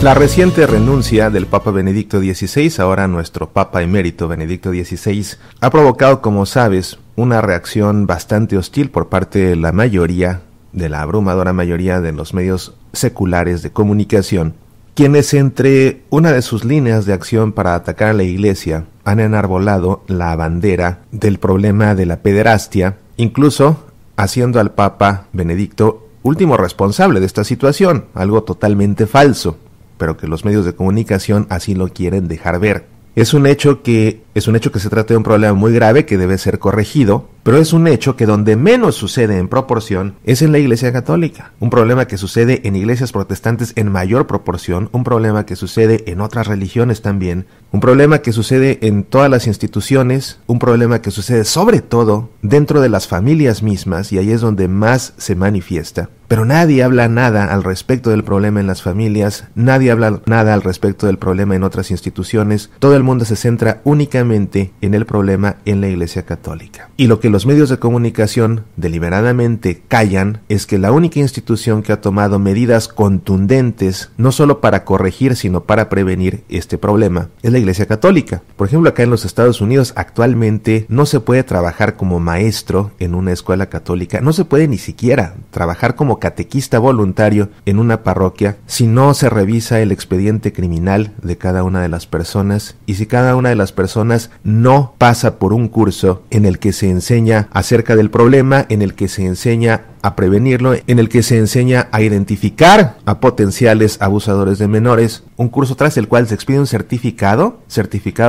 La reciente renuncia del Papa Benedicto XVI, ahora nuestro Papa emérito Benedicto XVI, ha provocado, como sabes, una reacción bastante hostil por parte de la abrumadora mayoría de los medios seculares de comunicación, quienes entre una de sus líneas de acción para atacar a la Iglesia han enarbolado la bandera del problema de la pederastia, incluso haciendo al Papa Benedicto último responsable de esta situación, algo totalmente falso, pero que los medios de comunicación así lo quieren dejar ver. Es un hecho que se trata de un problema muy grave que debe ser corregido, pero es un hecho que donde menos sucede en proporción es en la Iglesia Católica. Un problema que sucede en iglesias protestantes en mayor proporción, un problema que sucede en otras religiones también, un problema que sucede en todas las instituciones, un problema que sucede sobre todo dentro de las familias mismas, y ahí es donde más se manifiesta. Pero nadie habla nada al respecto del problema en las familias, nadie habla nada al respecto del problema en otras instituciones, todo el mundo se centra únicamente en el problema en la Iglesia Católica. Y lo que los medios de comunicación deliberadamente callan es que la única institución que ha tomado medidas contundentes, no solo para corregir, sino para prevenir este problema, es la Iglesia Católica. Por ejemplo, acá en los Estados Unidos actualmente no se puede trabajar como maestro en una escuela católica, no se puede ni siquiera trabajar como catequista voluntario en una parroquia si no se revisa el expediente criminal de cada una de las personas y si cada una de las personas no pasa por un curso en el que se enseña acerca del problema, en el que se enseña a prevenirlo, en el que se enseña a identificar a potenciales abusadores de menores, un curso tras el cual se expide un certificado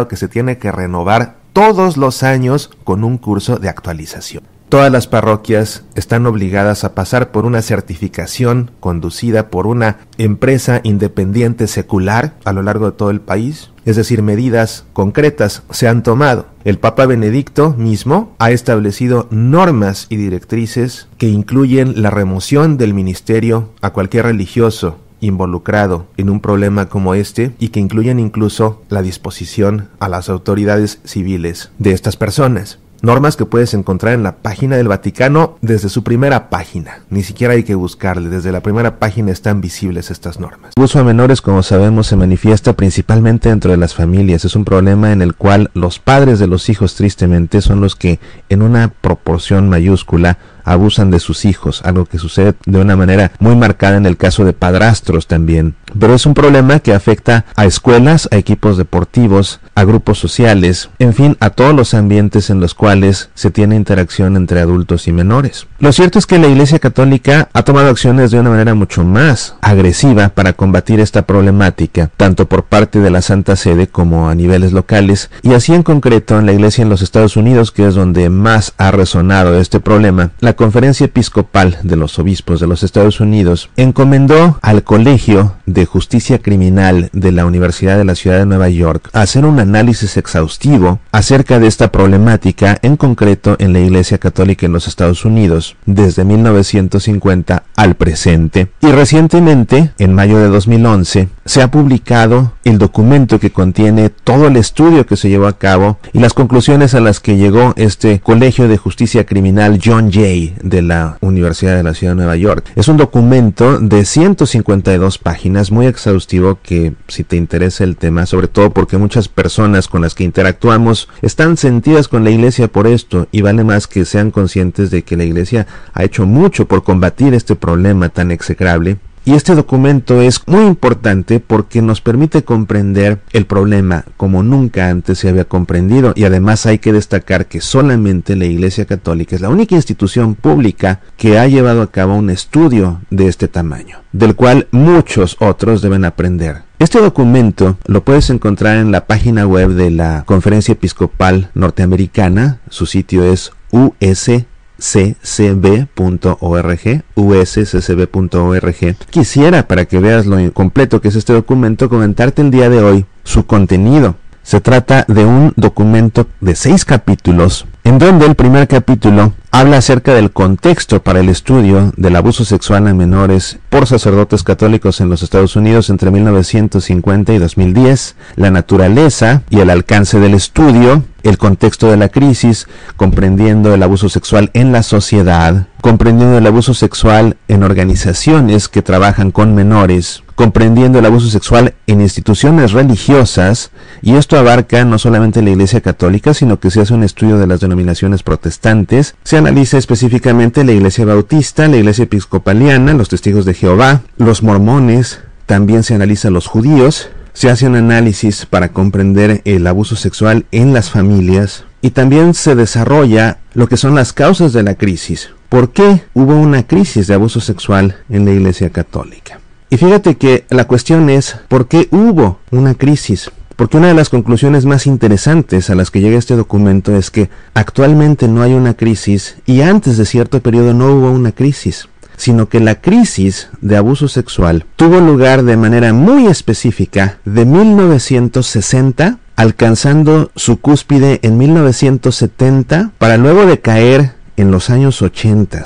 que se tiene que renovar todos los años con un curso de actualización. Todas las parroquias están obligadas a pasar por una certificación conducida por una empresa independiente secular a lo largo de todo el país. Es decir, medidas concretas se han tomado. El Papa Benedicto mismo ha establecido normas y directrices que incluyen la remoción del ministerio a cualquier religioso involucrado en un problema como este y que incluyen incluso la disposición a las autoridades civiles de estas personas. Normas que puedes encontrar en la página del Vaticano desde su primera página. Ni siquiera hay que buscarle, desde la primera página están visibles estas normas. El abuso a menores, como sabemos, se manifiesta principalmente dentro de las familias. Es un problema en el cual los padres de los hijos, tristemente, son los que en una proporción mayúscula abusan de sus hijos, algo que sucede de una manera muy marcada en el caso de padrastros también. Pero es un problema que afecta a escuelas, a equipos deportivos, a grupos sociales, en fin, a todos los ambientes en los cuales se tiene interacción entre adultos y menores. Lo cierto es que la Iglesia Católica ha tomado acciones de una manera mucho más agresiva para combatir esta problemática, tanto por parte de la Santa Sede como a niveles locales, y así en concreto en la Iglesia en los Estados Unidos, que es donde más ha resonado este problema. La Conferencia Episcopal de los Obispos de los Estados Unidos encomendó al Colegio de Justicia Criminal de la Universidad de la Ciudad de Nueva York a hacer un análisis exhaustivo acerca de esta problemática, en concreto en la Iglesia Católica en los Estados Unidos, desde 1950 al presente. Y recientemente, en mayo de 2011, se ha publicado el documento que contiene todo el estudio que se llevó a cabo y las conclusiones a las que llegó este Colegio de Justicia Criminal John Jay de la Universidad de la Ciudad de Nueva York. Es un documento de 152 páginas, muy exhaustivo, que si te interesa el tema, sobre todo porque muchas personas con las que interactuamos están sentidas con la Iglesia por esto, y vale más que sean conscientes de que la Iglesia ha hecho mucho por combatir este problema tan execrable. Y este documento es muy importante porque nos permite comprender el problema como nunca antes se había comprendido, y además hay que destacar que solamente la Iglesia Católica es la única institución pública que ha llevado a cabo un estudio de este tamaño, del cual muchos otros deben aprender. Este documento lo puedes encontrar en la página web de la Conferencia Episcopal Norteamericana. Su sitio es usccb.org. Quisiera, para que veas lo completo que es este documento, comentarte el día de hoy su contenido. Se trata de un documento de 6 capítulos en donde el primer capítulo habla acerca del contexto para el estudio del abuso sexual a menores por sacerdotes católicos en los Estados Unidos entre 1950 y 2010, la naturaleza y el alcance del estudio, el contexto de la crisis, comprendiendo el abuso sexual en la sociedad, comprendiendo el abuso sexual en organizaciones que trabajan con menores, comprendiendo el abuso sexual en instituciones religiosas, y esto abarca no solamente la Iglesia Católica, sino que se hace un estudio de las denominaciones protestantes, se analiza específicamente la Iglesia Bautista, la Iglesia Episcopaliana, los Testigos de Jehová, los mormones, también se analiza los judíos, se hace un análisis para comprender el abuso sexual en las familias, y también se desarrolla lo que son las causas de la crisis. ¿Por qué hubo una crisis de abuso sexual en la Iglesia Católica? Y fíjate que la cuestión es, ¿por qué hubo una crisis? Porque una de las conclusiones más interesantes a las que llega este documento es que actualmente no hay una crisis y antes de cierto periodo no hubo una crisis, sino que la crisis de abuso sexual tuvo lugar de manera muy específica de 1960, alcanzando su cúspide en 1970, para luego decaer en los años 80.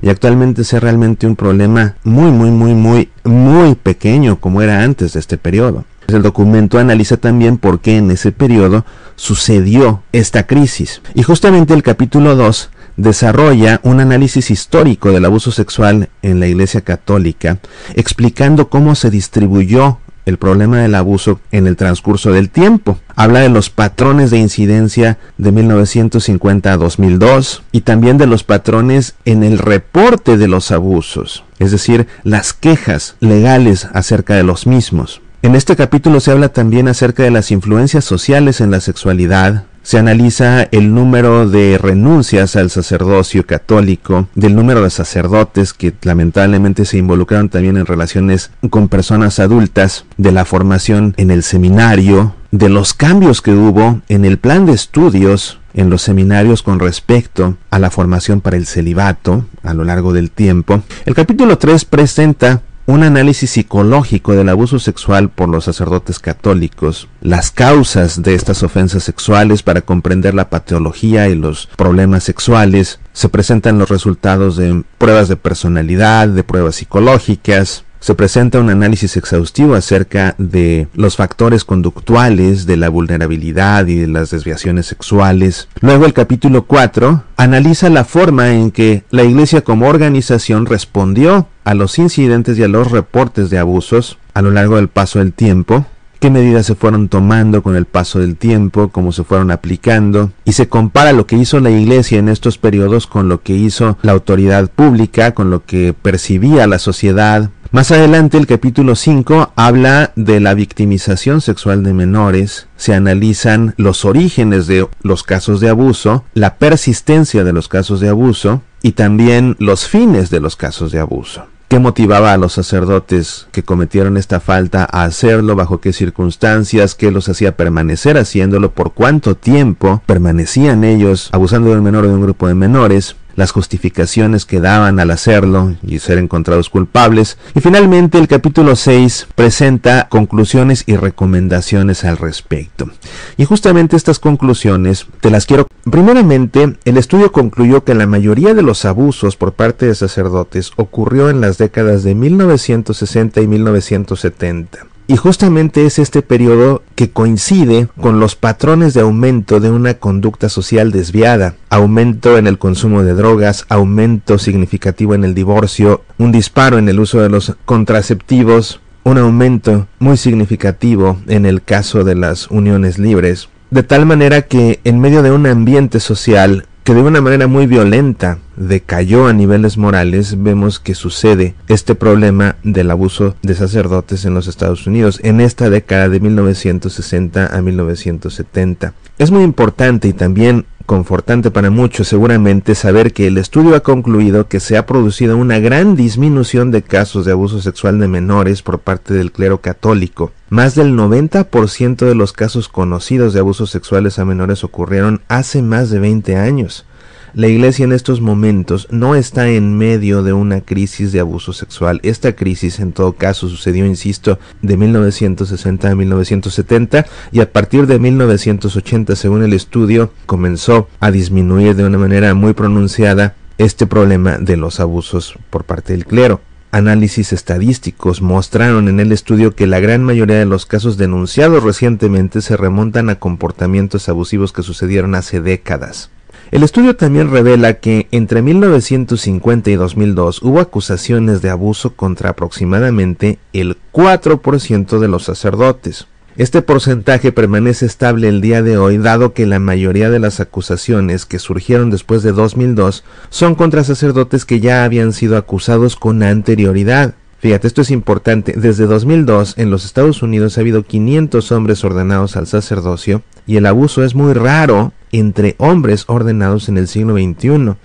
Y actualmente es realmente un problema muy pequeño como era antes de este periodo. El documento analiza también por qué en ese periodo sucedió esta crisis. Y justamente el capítulo 2 desarrolla un análisis histórico del abuso sexual en la Iglesia Católica, explicando cómo se distribuyó el problema del abuso en el transcurso del tiempo. Habla de los patrones de incidencia de 1950 a 2002 y también de los patrones en el reporte de los abusos, es decir, las quejas legales acerca de los mismos. En este capítulo se habla también acerca de las influencias sociales en la sexualidad. Se analiza el número de renuncias al sacerdocio católico, del número de sacerdotes que lamentablemente se involucraron también en relaciones con personas adultas, de la formación en el seminario, de los cambios que hubo en el plan de estudios en los seminarios con respecto a la formación para el celibato a lo largo del tiempo. El capítulo 3 presenta un análisis psicológico del abuso sexual por los sacerdotes católicos, las causas de estas ofensas sexuales para comprender la patología y los problemas sexuales. Se presentan los resultados de pruebas de personalidad, de pruebas psicológicas. Se presenta un análisis exhaustivo acerca de los factores conductuales, de la vulnerabilidad y de las desviaciones sexuales. Luego el capítulo 4 analiza la forma en que la Iglesia como organización respondió a los incidentes y a los reportes de abusos a lo largo del paso del tiempo, qué medidas se fueron tomando con el paso del tiempo, cómo se fueron aplicando, y se compara lo que hizo la Iglesia en estos periodos con lo que hizo la autoridad pública, con lo que percibía la sociedad. Más adelante, el capítulo 5 habla de la victimización sexual de menores, se analizan los orígenes de los casos de abuso, la persistencia de los casos de abuso y también los fines de los casos de abuso. ¿Qué motivaba a los sacerdotes que cometieron esta falta a hacerlo? ¿Bajo qué circunstancias? ¿Qué los hacía permanecer haciéndolo? ¿Por cuánto tiempo permanecían ellos abusando de un menor o de un grupo de menores? Las justificaciones que daban al hacerlo y ser encontrados culpables. Y finalmente el capítulo 6 presenta conclusiones y recomendaciones al respecto. Y justamente estas conclusiones te las quiero. Primeramente, el estudio concluyó que la mayoría de los abusos por parte de sacerdotes ocurrió en las décadas de 1960 y 1970. Y justamente es este periodo que coincide con los patrones de aumento de una conducta social desviada, aumento en el consumo de drogas, aumento significativo en el divorcio, un disparo en el uso de los contraceptivos, un aumento muy significativo en el caso de las uniones libres, de tal manera que en medio de un ambiente social que de una manera muy violenta decayó a niveles morales, vemos que sucede este problema del abuso de sacerdotes en los Estados Unidos en esta década de 1960 a 1970. Es muy importante y también confortante para muchos seguramente saber que el estudio ha concluido que se ha producido una gran disminución de casos de abuso sexual de menores por parte del clero católico. Más del 90% de los casos conocidos de abusos sexuales a menores ocurrieron hace más de 20 años. La Iglesia en estos momentos no está en medio de una crisis de abuso sexual. Esta crisis, en todo caso, sucedió, insisto, de 1960 a 1970, y a partir de 1980, según el estudio, comenzó a disminuir de una manera muy pronunciada este problema de los abusos por parte del clero. Análisis estadísticos mostraron en el estudio que la gran mayoría de los casos denunciados recientemente se remontan a comportamientos abusivos que sucedieron hace décadas. El estudio también revela que entre 1950 y 2002 hubo acusaciones de abuso contra aproximadamente el 4% de los sacerdotes. Este porcentaje permanece estable el día de hoy, dado que la mayoría de las acusaciones que surgieron después de 2002 son contra sacerdotes que ya habían sido acusados con anterioridad. Fíjate, esto es importante. Desde 2002 en los Estados Unidos ha habido 500 hombres ordenados al sacerdocio, y el abuso es muy raro entre hombres ordenados en el siglo XXI.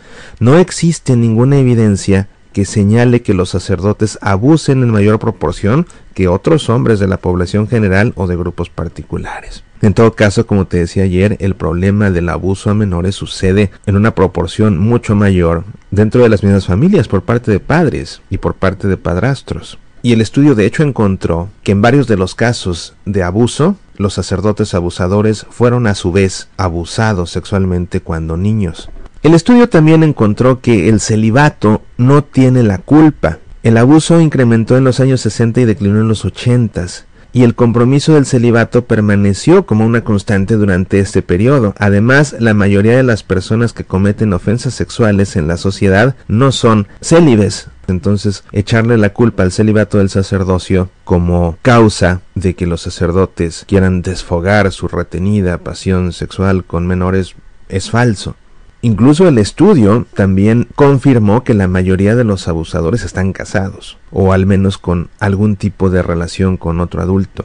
No existe ninguna evidencia que señale que los sacerdotes abusen en mayor proporción que otros hombres de la población general o de grupos particulares. En todo caso, como te decía ayer, el problema del abuso a menores sucede en una proporción mucho mayor dentro de las mismas familias por parte de padres y por parte de padrastros. Y el estudio de hecho encontró que en varios de los casos de abuso, los sacerdotes abusadores fueron a su vez abusados sexualmente cuando niños. El estudio también encontró que el celibato no tiene la culpa. El abuso incrementó en los años 60 y declinó en los 80, y el compromiso del celibato permaneció como una constante durante este periodo. Además, la mayoría de las personas que cometen ofensas sexuales en la sociedad no son célibes. Entonces, echarle la culpa al celibato del sacerdocio como causa de que los sacerdotes quieran desfogar su retenida pasión sexual con menores es falso. Incluso el estudio también confirmó que la mayoría de los abusadores están casados, o al menos con algún tipo de relación con otro adulto.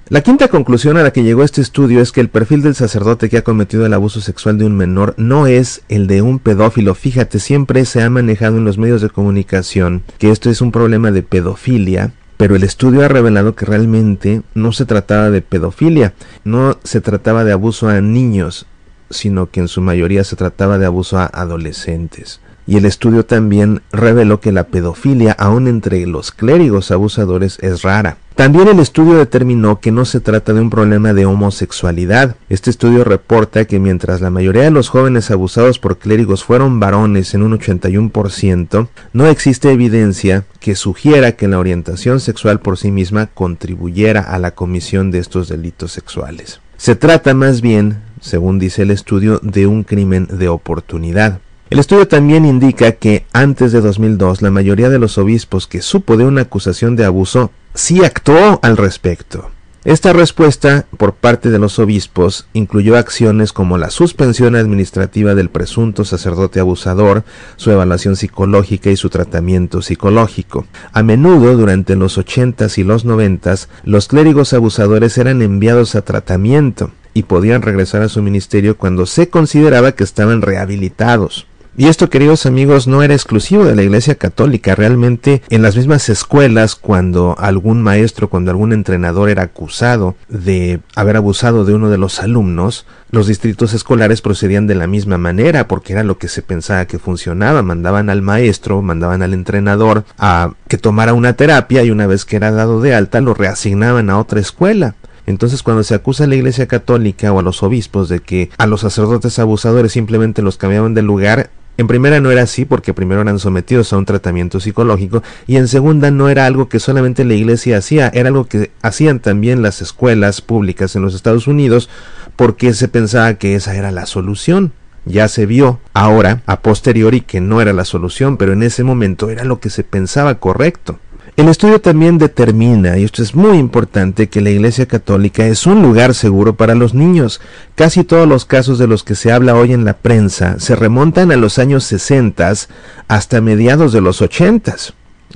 La quinta conclusión a la que llegó este estudio es que el perfil del sacerdote que ha cometido el abuso sexual de un menor no es el de un pedófilo. Fíjate, siempre se ha manejado en los medios de comunicación que esto es un problema de pedofilia, pero el estudio ha revelado que realmente no se trataba de pedofilia, no se trataba de abuso a niños, sino que en su mayoría se trataba de abuso a adolescentes. Y el estudio también reveló que la pedofilia, aún entre los clérigos abusadores, es rara. También el estudio determinó que no se trata de un problema de homosexualidad. Este estudio reporta que mientras la mayoría de los jóvenes abusados por clérigos fueron varones en un 81%, no existe evidencia que sugiera que la orientación sexual por sí misma contribuyera a la comisión de estos delitos sexuales. Se trata más bien, según dice el estudio, de un crimen de oportunidad. El estudio también indica que antes de 2002 la mayoría de los obispos que supo de una acusación de abuso sí actuó al respecto. Esta respuesta por parte de los obispos incluyó acciones como la suspensión administrativa del presunto sacerdote abusador, su evaluación psicológica y su tratamiento psicológico. A menudo, durante los 80s y los 90s, los clérigos abusadores eran enviados a tratamiento y podían regresar a su ministerio cuando se consideraba que estaban rehabilitados. Y esto, queridos amigos, no era exclusivo de la Iglesia Católica. Realmente en las mismas escuelas, cuando algún maestro, cuando algún entrenador era acusado de haber abusado de uno de los alumnos, los distritos escolares procedían de la misma manera, porque era lo que se pensaba que funcionaba. Mandaban al maestro, mandaban al entrenador a que tomara una terapia, y una vez que era dado de alta lo reasignaban a otra escuela. Entonces, cuando se acusa a la Iglesia Católica o a los obispos de que a los sacerdotes abusadores simplemente los cambiaban de lugar, en primera no era así, porque primero eran sometidos a un tratamiento psicológico, y en segunda no era algo que solamente la Iglesia hacía, era algo que hacían también las escuelas públicas en los Estados Unidos, porque se pensaba que esa era la solución. Ya se vio ahora, a posteriori, que no era la solución, pero en ese momento era lo que se pensaba correcto. El estudio también determina, y esto es muy importante, que la Iglesia Católica es un lugar seguro para los niños. Casi todos los casos de los que se habla hoy en la prensa se remontan a los años 60 hasta mediados de los 80.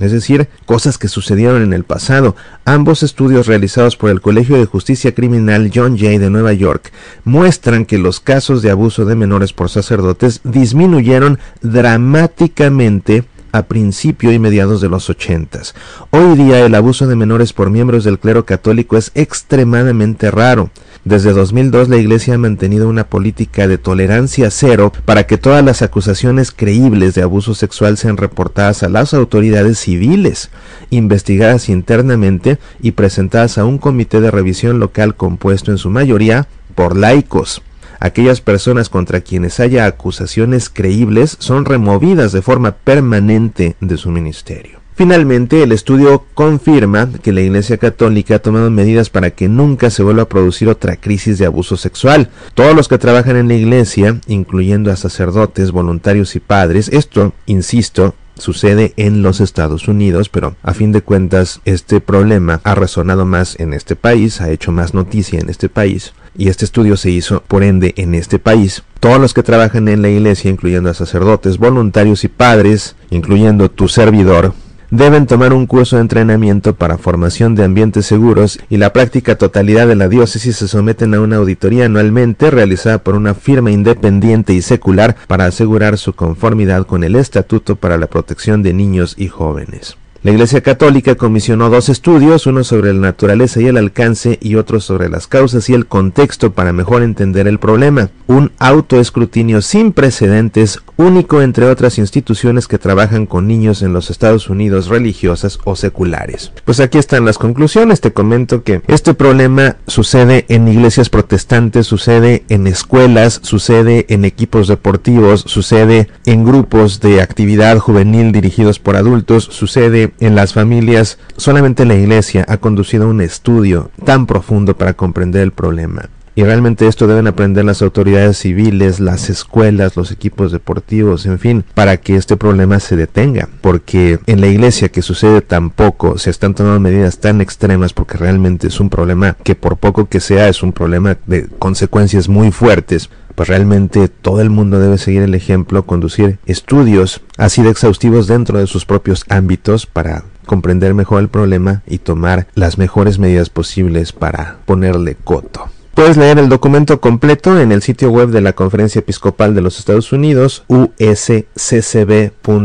Es decir, cosas que sucedieron en el pasado. Ambos estudios realizados por el Colegio de Justicia Criminal John Jay de Nueva York muestran que los casos de abuso de menores por sacerdotes disminuyeron dramáticamente a principio y mediados de los 80s. Hoy día el abuso de menores por miembros del clero católico es extremadamente raro. Desde 2002 la Iglesia ha mantenido una política de tolerancia cero para que todas las acusaciones creíbles de abuso sexual sean reportadas a las autoridades civiles, investigadas internamente y presentadas a un comité de revisión local compuesto en su mayoría por laicos. Aquellas personas contra quienes haya acusaciones creíbles son removidas de forma permanente de su ministerio. Finalmente, el estudio confirma que la Iglesia Católica ha tomado medidas para que nunca se vuelva a producir otra crisis de abuso sexual. Todos los que trabajan en la Iglesia, incluyendo a sacerdotes, voluntarios y padres, esto, insisto, sucede en los Estados Unidos, pero a fin de cuentas este problema ha resonado más en este país, ha hecho más noticia en este país, y este estudio se hizo por ende en este país. Todos los que trabajan en la Iglesia, incluyendo a sacerdotes, voluntarios y padres, incluyendo tu servidor, deben tomar un curso de entrenamiento para formación de ambientes seguros, y la práctica totalidad de la diócesis se someten a una auditoría anualmente realizada por una firma independiente y secular para asegurar su conformidad con el Estatuto para la Protección de Niños y Jóvenes. La Iglesia Católica comisionó 2 estudios, uno sobre la naturaleza y el alcance y otro sobre las causas y el contexto para mejor entender el problema. Un autoescrutinio sin precedentes, único entre otras instituciones que trabajan con niños en los Estados Unidos, religiosas o seculares. Pues aquí están las conclusiones. Te comento que este problema sucede en iglesias protestantes, sucede en escuelas, sucede en equipos deportivos, sucede en grupos de actividad juvenil dirigidos por adultos, sucede en las familias. Solamente la Iglesia ha conducido un estudio tan profundo para comprender el problema. Y realmente esto deben aprender las autoridades civiles, las escuelas, los equipos deportivos, en fin, para que este problema se detenga. Porque en la Iglesia, que sucede tan poco, se están tomando medidas tan extremas, porque realmente es un problema que, por poco que sea, es un problema de consecuencias muy fuertes. Pues realmente todo el mundo debe seguir el ejemplo, conducir estudios así de exhaustivos dentro de sus propios ámbitos para comprender mejor el problema y tomar las mejores medidas posibles para ponerle coto. Puedes leer el documento completo en el sitio web de la Conferencia Episcopal de los Estados Unidos, usccb.org.